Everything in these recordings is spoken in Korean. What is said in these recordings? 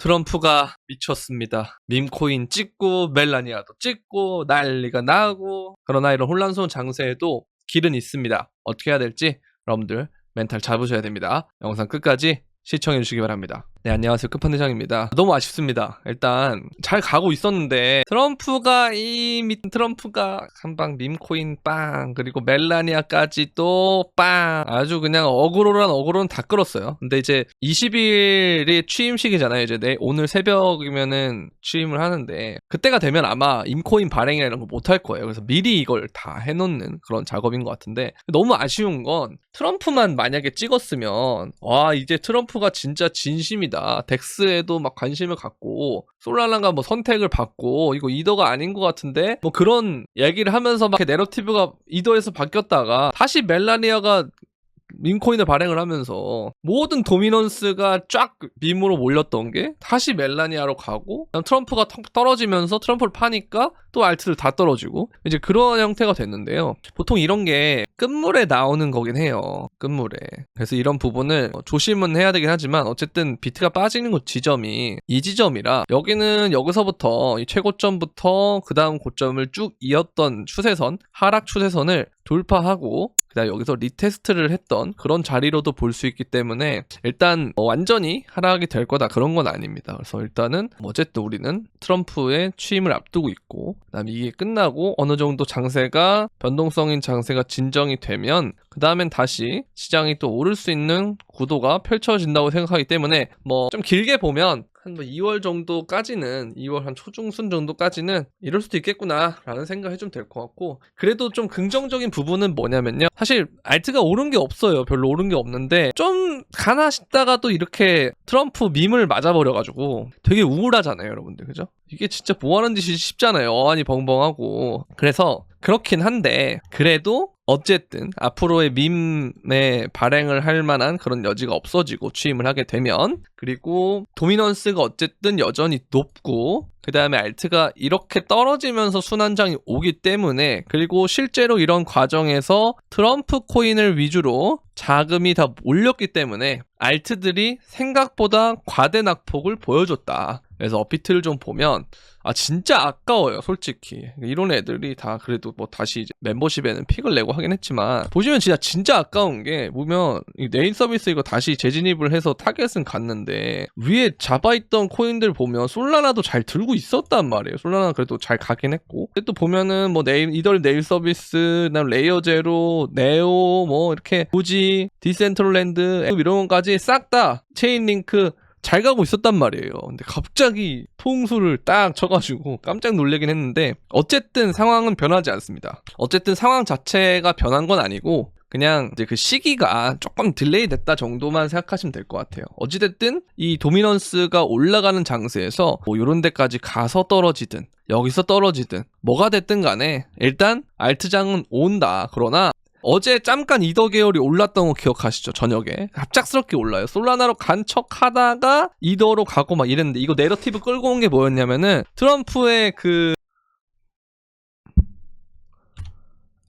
트럼프가 미쳤습니다. 밈코인 찍고 멜라니아도 찍고 난리가 나고, 그러나 이런 혼란스러운 장세에도 길은 있습니다. 어떻게 해야 될지 여러분들 멘탈 잡으셔야 됩니다. 영상 끝까지 시청해 주시기 바랍니다. 네, 안녕하세요. 끝판대장입니다. 너무 아쉽습니다. 일단 잘 가고 있었는데 트럼프가 한방 밈코인 빵, 그리고 멜라니아까지 또 빵, 아주 그냥 어그로는 다 끌었어요. 근데 이제 20일이 취임식이잖아요. 이제 오늘 새벽이면은 취임을 하는데, 그때가 되면 아마 밈코인 발행이나 이런 거 못 할 거예요. 그래서 미리 이걸 다 해놓는 그런 작업인 것 같은데, 너무 아쉬운 건 트럼프만 만약에 찍었으면 와, 이제 트럼프가 진짜 진심이다, 덱스에도 막 관심을 갖고 솔라나가 뭐 선택을 받고 이거 이더가 아닌 것 같은데 뭐 그런 얘기를 하면서 막 내러티브가 이더에서 바뀌었다가 다시 멜라니아가 밈코인을 발행을 하면서 모든 도미넌스가 쫙 밈으로 몰렸던 게 다시 멜라니아로 가고, 트럼프가 떨어지면서 트럼프를 파니까 또 알트들 다 떨어지고, 이제 그런 형태가 됐는데요. 보통 이런 게 끝물에 나오는 거긴 해요. 끝물에. 그래서 이런 부분을 조심은 해야 되긴 하지만, 어쨌든 비트가 빠지는 지점이 이 지점이라, 여기는 여기서부터 이 최고점부터 그 다음 고점을 쭉 이었던 추세선, 하락 추세선을 돌파하고 그다음 여기서 리테스트를 했던 그런 자리로도 볼 수 있기 때문에, 일단 완전히 하락이 될 거다 그런 건 아닙니다. 그래서 일단은 어쨌든 우리는 트럼프의 취임을 앞두고 있고, 그다음 이게 끝나고 어느 정도 장세가, 변동성인 장세가 진정이 되면 그 다음엔 다시 시장이 또 오를 수 있는 구도가 펼쳐진다고 생각하기 때문에, 뭐 좀 길게 보면 한 2월 정도까지는, 2월 한 초중순 정도까지는 이럴 수도 있겠구나 라는 생각을 해주면 될 것 같고, 그래도 좀 긍정적인 부분은 뭐냐면요, 사실 알트가 오른 게 없어요. 별로 오른 게 없는데 좀 가나 싶다가 또 이렇게 트럼프 밈을 맞아버려가지고 되게 우울하잖아요 여러분들, 그죠? 이게 진짜 뭐하는 짓이 쉽잖아요. 어안이 벙벙하고. 그래서 그렇긴 한데, 그래도 어쨌든 앞으로의 밈에 발행을 할 만한 그런 여지가 없어지고 취임을 하게 되면, 그리고 도미넌스가 어쨌든 여전히 높고, 그 다음에 알트가 이렇게 떨어지면서 순환장이 오기 때문에, 그리고 실제로 이런 과정에서 트럼프 코인을 위주로 자금이 다 몰렸기 때문에 알트들이 생각보다 과대 낙폭을 보여줬다. 그래서 업비트를 좀 보면 진짜 아까워요 솔직히. 이런 애들이 다 그래도 뭐 다시 이제 멤버십에는 픽을 내고 하긴 했지만, 보시면 진짜 아까운 게, 보면 이 네임 서비스 이거 다시 재진입을 해서 타겟은 갔는데 위에 잡아있던 코인들 보면 솔라나도 잘 들고 있었단 말이에요. 솔라나 그래도 잘 가긴 했고, 근데 또 보면은 뭐 이더리 네임 서비스, 그다음 레이어 제로, 네오, 뭐 이렇게 부지, 디센트럴랜드 이런 것까지 싹 다 체인링크 잘 가고 있었단 말이에요. 근데 갑자기 통수를 딱 쳐가지고 깜짝 놀라긴 했는데, 어쨌든 상황은 변하지 않습니다. 어쨌든 상황 자체가 변한 건 아니고, 그냥 이제 그 시기가 조금 딜레이 됐다 정도만 생각하시면 될 것 같아요. 어찌됐든 이 도미넌스가 올라가는 장세에서 뭐 요런 데까지 가서 떨어지든 여기서 떨어지든 뭐가 됐든 간에 일단 알트장은 온다. 그러나 어제 잠깐 이더 계열이 올랐던 거 기억하시죠? 저녁에 갑작스럽게 올라요. 솔라나로 간 척하다가 이더로 가고 막 이랬는데, 이거 내러티브 끌고 온 게 뭐였냐면은, 트럼프의 그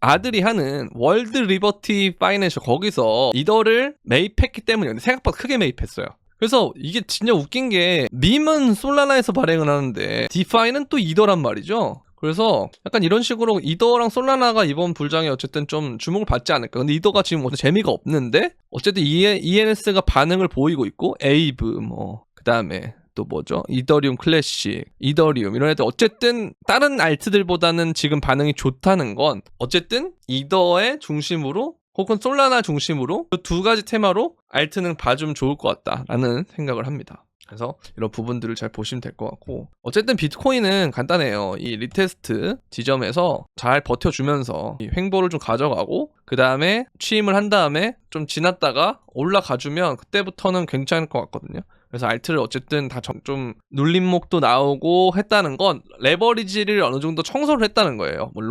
아들이 하는 월드 리버티 파이낸셜, 거기서 이더를 매입했기 때문에 생각보다 크게 매입했어요. 그래서 이게 진짜 웃긴 게, 밈은 솔라나에서 발행을 하는데 디파이는 또 이더란 말이죠. 그래서 약간 이런 식으로 이더랑 솔라나가 이번 불장에 어쨌든 좀 주목을 받지 않을까. 근데 이더가 지금 재미가 없는데, 어쨌든 ENS가 반응을 보이고 있고, 에이브 뭐 그다음에 또 뭐죠? 이더리움 클래식, 이더리움 이런 애들 어쨌든 다른 알트들보다는 지금 반응이 좋다는 건, 어쨌든 이더의 중심으로 혹은 솔라나 중심으로 그 두 가지 테마로 알트는 봐주면 좋을 것 같다라는 생각을 합니다. 그래서 이런 부분들을 잘 보시면 될 것 같고, 어쨌든 비트코인은 간단해요. 이 리테스트 지점에서 잘 버텨주면서 이 횡보를 좀 가져가고, 그 다음에 취임을 한 다음에 좀 지났다가 올라가주면 그때부터는 괜찮을 것 같거든요. 그래서 알트를 어쨌든 다 좀 눌림목도 나오고 했다는 건 레버리지를 어느 정도 청소를 했다는 거예요. 뭐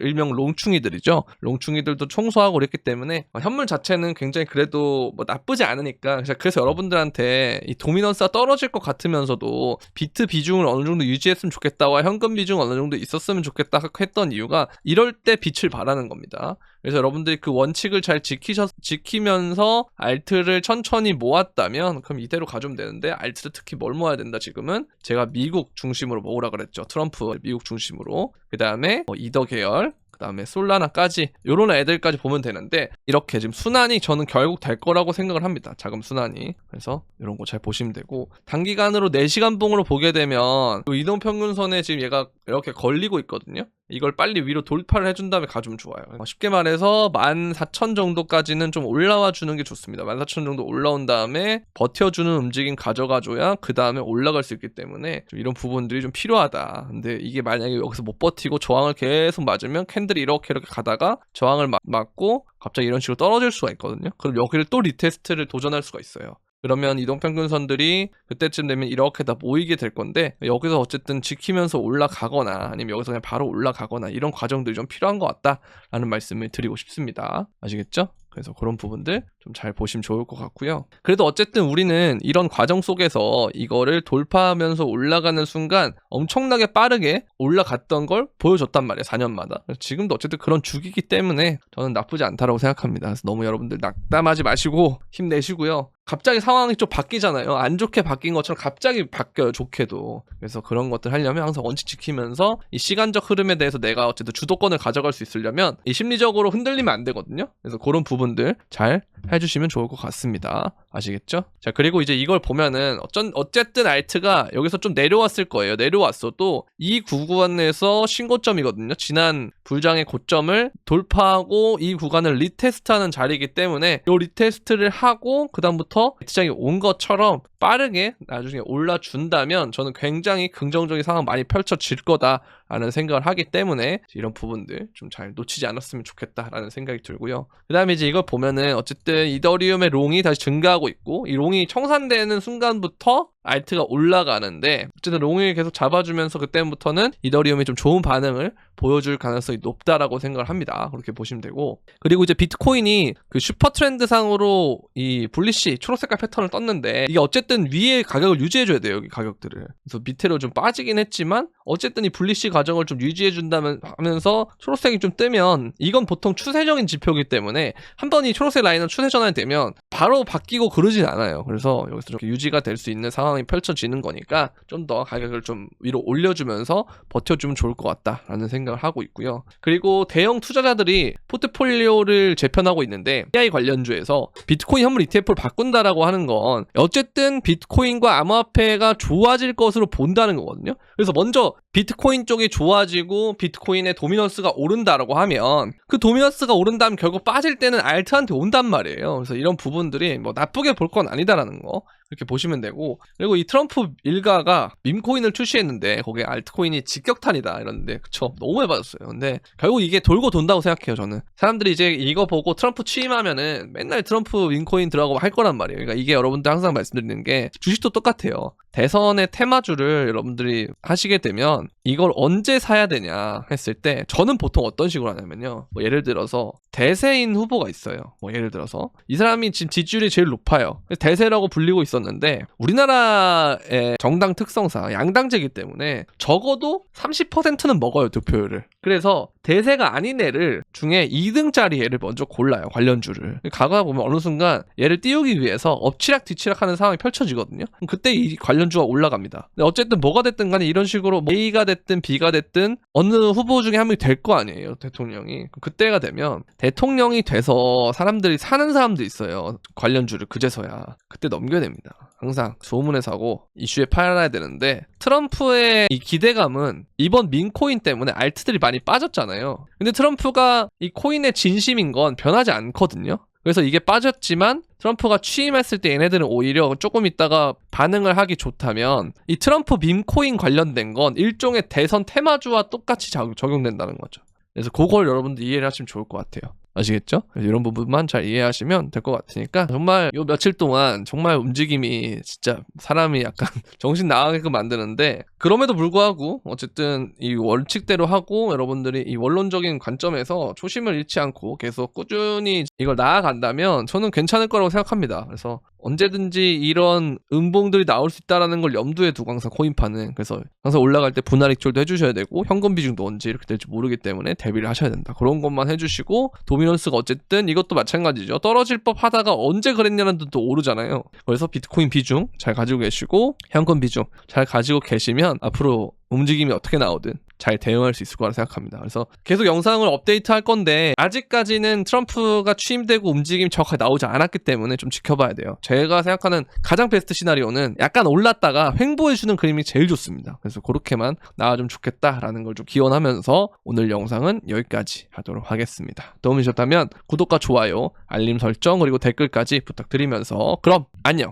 일명 롱충이들이죠. 롱충이들도 청소하고 그랬기 때문에 현물 자체는 굉장히 그래도 뭐 나쁘지 않으니까, 그래서 여러분들한테 이 도미넌스가 떨어질 것 같으면서도 비트 비중을 어느 정도 유지했으면 좋겠다와 현금 비중 어느 정도 있었으면 좋겠다 했던 이유가, 이럴 때 빛을 발하는 겁니다. 그래서 여러분들이 그 원칙을 잘 지키면서 알트를 천천히 모았다면 그럼 이대로 가져오면 되는데, 알트를 특히 뭘 모아야 된다 지금은? 제가 미국 중심으로 모으라 그랬죠. 트럼프 미국 중심으로. 그 다음에 이더 계열, 그 다음에 솔라나까지, 요런 애들까지 보면 되는데, 이렇게 지금 순환이 저는 결국 될 거라고 생각을 합니다. 자금 순환이. 그래서 이런 거 잘 보시면 되고, 단기간으로 4시간 봉으로 보게 되면 이동평균선에 지금 얘가 이렇게 걸리고 있거든요. 이걸 빨리 위로 돌파를 해준 다음에 가주면 좋아요. 쉽게 말해서 14,000 정도까지는 좀 올라와 주는 게 좋습니다. 14,000 정도 올라온 다음에 버텨주는 움직임 가져가줘야 그 다음에 올라갈 수 있기 때문에 좀 이런 부분들이 좀 필요하다. 근데 이게 만약에 여기서 못 버티고 저항을 계속 맞으면 캔들이 이렇게 가다가 저항을 맞고 갑자기 이런 식으로 떨어질 수가 있거든요. 그럼 여기를 또 리테스트를 도전할 수가 있어요. 그러면 이동평균선들이 그때쯤 되면 이렇게 다 모이게 될 건데, 여기서 어쨌든 지키면서 올라가거나 아니면 여기서 그냥 바로 올라가거나 이런 과정들이 좀 필요한 것 같다라는 말씀을 드리고 싶습니다. 아시겠죠? 그래서 그런 부분들 좀 잘 보시면 좋을 것 같고요. 그래도 어쨌든 우리는 이런 과정 속에서 이거를 돌파하면서 올라가는 순간 엄청나게 빠르게 올라갔던 걸 보여줬단 말이에요. 4년마다. 지금도 어쨌든 그런 주기이기 때문에 저는 나쁘지 않다라고 생각합니다. 그래서 너무 여러분들 낙담하지 마시고 힘내시고요. 갑자기 상황이 좀 바뀌잖아요. 안 좋게 바뀐 것처럼 갑자기 바뀌어요. 좋게도. 그래서 그런 것들 하려면 항상 원칙 지키면서 이 시간적 흐름에 대해서 내가 어쨌든 주도권을 가져갈 수 있으려면 이 심리적으로 흔들리면 안 되거든요. 그래서 그런 부분들 잘 해주시면 좋을 것 같습니다. 아시겠죠? 자, 그리고 이제 이걸 보면은 어쨌든 알트가 여기서 좀 내려왔을 거예요. 내려왔어도 이 구간에서 신고점이거든요. 지난 불장의 고점을 돌파하고 이 구간을 리테스트하는 자리이기 때문에 이 리테스트를 하고 그 다음부터 시장이 온 것처럼 빠르게 나중에 올라준다면 저는 굉장히 긍정적인 상황 많이 펼쳐질 거다라는 생각을 하기 때문에 이런 부분들 좀 잘 놓치지 않았으면 좋겠다라는 생각이 들고요. 그 다음에 이제 이걸 보면은 어쨌든 이더리움의 롱이 다시 증가하고 있고, 이 롱이 청산되는 순간부터 알트가 올라가는데, 어쨌든 롱을 계속 잡아주면서 그때부터는 이더리움이 좀 좋은 반응을 보여줄 가능성이 높다라고 생각을 합니다. 그렇게 보시면 되고, 그리고 이제 비트코인이 그 슈퍼 트렌드상으로 이 불리시 초록색깔 패턴을 떴는데, 이게 어쨌든 위에 가격을 유지해줘야 돼요. 여기 가격들을. 그래서 밑으로 좀 빠지긴 했지만 어쨌든 이 불리시 과정을 좀 유지해준다면 하면서 초록색이 좀 뜨면, 이건 보통 추세적인 지표이기 때문에 한 번 이 초록색 라인은 추세 전환이 되면 바로 바뀌고 그러진 않아요. 그래서 여기서 좀 유지가 될 수 있는 상황이 펼쳐지는 거니까 좀 더 가격을 좀 위로 올려주면서 버텨주면 좋을 것 같다라는 생각을 하고 있고요. 그리고 대형 투자자들이 포트폴리오를 재편하고 있는데, AI 관련주에서 비트코인 현물 ETF를 바꾼다라고 하는 건 어쨌든 비트코인과 암호화폐가 좋아질 것으로 본다는 거거든요. 그래서 먼저 비트코인 쪽이 좋아지고 비트코인의 도미넌스가 오른다라고 하면, 그 도미넌스가 오른다면 결국 빠질 때는 알트한테 온단 말이에요. 그래서 이런 부분들이 뭐 나쁘게 볼 건 아니다라는 거 이렇게 보시면 되고, 그리고 이 트럼프 일가가 밈코인을 출시했는데 거기에 알트코인이 직격탄이다 이러는데, 그쵸, 너무 많이 받았어요. 근데 결국 이게 돌고 돈다고 생각해요. 저는 사람들이 이제 이거 보고 트럼프 취임하면은 맨날 트럼프 밈코인 들어가고 할 거란 말이에요. 그러니까 이게 여러분들 항상 말씀드리는 게, 주식도 똑같아요. 대선의 테마주를 여러분들이 하시게 되면 이걸 언제 사야 되냐 했을 때, 저는 보통 어떤 식으로 하냐면요, 뭐 예를 들어서 대세인 후보가 있어요. 뭐 예를 들어서 이 사람이 지금 지지율이 제일 높아요. 대세라고 불리고 있었는데, 우리나라의 정당 특성상 양당제이기 때문에 적어도 30%는 먹어요, 득표율을. 그래서 대세가 아닌 애를 중에 2등짜리 애를 먼저 골라요, 관련주를. 가다 보면 어느 순간 얘를 띄우기 위해서 엎치락 뒤치락 하는 상황이 펼쳐지거든요. 그때 이 관련주가 올라갑니다. 근데 어쨌든 뭐가 됐든 간에 이런 식으로 A가 됐든 B가 됐든 어느 후보 중에 한 명이 될 거 아니에요, 대통령이. 그때가 되면 대통령이 돼서 사람들이 사는 사람도 있어요, 관련주를. 그제서야 그때 넘겨야 됩니다. 항상 소문에 사고 이슈에 팔아야 되는데, 트럼프의 이 기대감은 이번 민코인 때문에 알트들이 많이 빠졌잖아요. 근데 트럼프가 이 코인의 진심인 건 변하지 않거든요. 그래서 이게 빠졌지만 트럼프가 취임했을 때 얘네들은 오히려 조금 있다가 반응을 하기 좋다면, 이 트럼프 밈코인 관련된 건 일종의 대선 테마주와 똑같이 적용된다는 거죠. 그래서 그걸 여러분들 이해를 하시면 좋을 것 같아요. 아시겠죠? 이런 부분만 잘 이해하시면 될 것 같으니까, 정말 요 며칠 동안 정말 움직임이 진짜 사람이 약간 정신 나가게끔 만드는데, 그럼에도 불구하고 어쨌든 이 원칙대로 하고 여러분들이 이 원론적인 관점에서 초심을 잃지 않고 계속 꾸준히 이걸 나아간다면 저는 괜찮을 거라고 생각합니다. 그래서 언제든지 이런 음봉들이 나올 수 있다라는 걸 염두에 두고 항상 코인파는 그래서 항상 올라갈 때 분할 익절도 해주셔야 되고 현금 비중도 언제 이렇게 될지 모르기 때문에 대비를 하셔야 된다. 그런 것만 해주시고 도미넌스가 어쨌든 이것도 마찬가지죠. 떨어질 법 하다가 언제 그랬냐는 듯 또 오르잖아요. 그래서 비트코인 비중 잘 가지고 계시고 현금 비중 잘 가지고 계시면 앞으로 움직임이 어떻게 나오든 잘 대응할 수 있을 거라 생각합니다. 그래서 계속 영상을 업데이트 할 건데 아직까지는 트럼프가 취임되고 움직임이 정확하게 나오지 않았기 때문에 좀 지켜봐야 돼요. 제가 생각하는 가장 베스트 시나리오는 약간 올랐다가 횡보해주는 그림이 제일 좋습니다. 그래서 그렇게만 나와주면 좋겠다라는 걸 좀 기원하면서 오늘 영상은 여기까지 하도록 하겠습니다. 도움이 되셨다면 구독과 좋아요, 알림 설정 그리고 댓글까지 부탁드리면서 그럼 안녕!